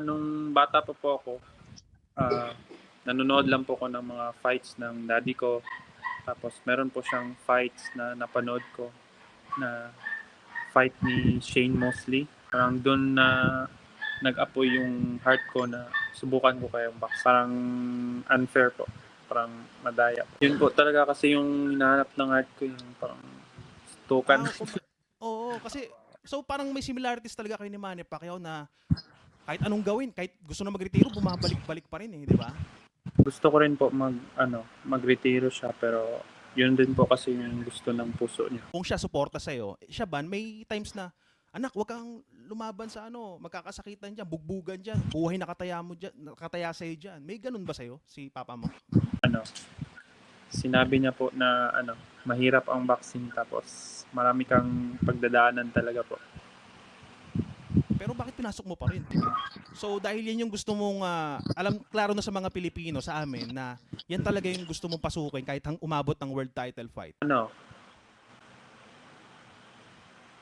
Nung bata pa po ako, ah, nanonood lang po ako ng mga fights ng daddy ko. Tapos meron po siyang fights na napanood ko na fight ni Shane Mosley. Parang dun na nag-apoy yung heart ko na subukan ko kayang box. Parang unfair po. Parang madaya. Yun po talaga kasi yung hinahanap ng heart ko, yung parang tukan. Oo, kasi so parang may similarities talaga kayo ni Manny Pacquiao na kahit anong gawin, kahit gusto na magretiro, bumabalik-balik pa rin eh, di ba? Gusto ko rin po magretiro siya, pero yun din po kasi yung gusto ng puso niya. Kung siya suporta sa'yo, siya ba, may times na, anak, wag kang lumaban sa ano, magkakasakitan dyan, bugbugan dyan, buhay nakataya mo dyan, nakataya sa'yo dyan. May ganun ba sa'yo, si papa mo? Ano, sinabi niya po na mahirap ang boxing, tapos marami kang pagdadaanan talaga po. Pero bakit pinasok mo pa rin? So dahil yan yung gusto mong, alam, klaro na sa mga Pilipino, sa amin, na yan talaga yung gusto mong pasukin kahit umabot ng world title fight. Ano,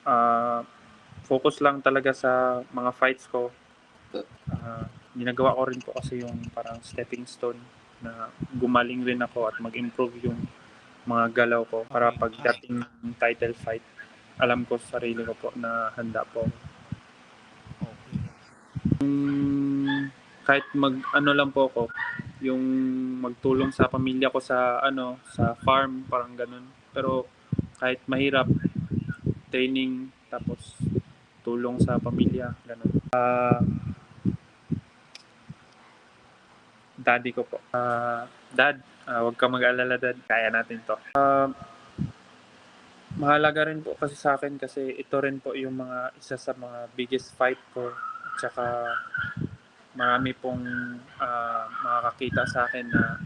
ah, focus lang talaga sa mga fights ko. Ginagawa ko rin po kasi yung parang stepping stone na gumaling rin ako at mag-improve yung mga galaw ko para Okay. pagdating ng title fight, alam ko sa sarili ko po na handa po. Okay. Kahit mag-ano lang po ako, yung magtulong sa pamilya ko sa sa farm, parang ganun. Pero kahit mahirap, training, tapos tulong sa pamilya, ganun. Daddy ko po. Dad, huwag ka mag-alala dad, kaya natin to. Mahalaga rin po kasi sa akin kasi ito rin po yung isa sa mga biggest fight ko. At saka marami pong makakakita sa akin na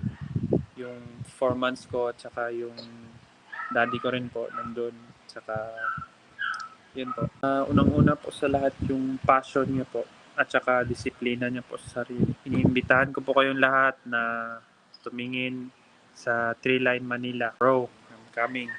yung performance ko at saka yung daddy ko rin po nandun. At saka yun po. Unang-una po sa lahat yung passion niya po at saka disiplina niya po sa sarili. Iniimbitahan ko po kayong lahat na tumingin sa Three Line Manila. Bro, I'm coming.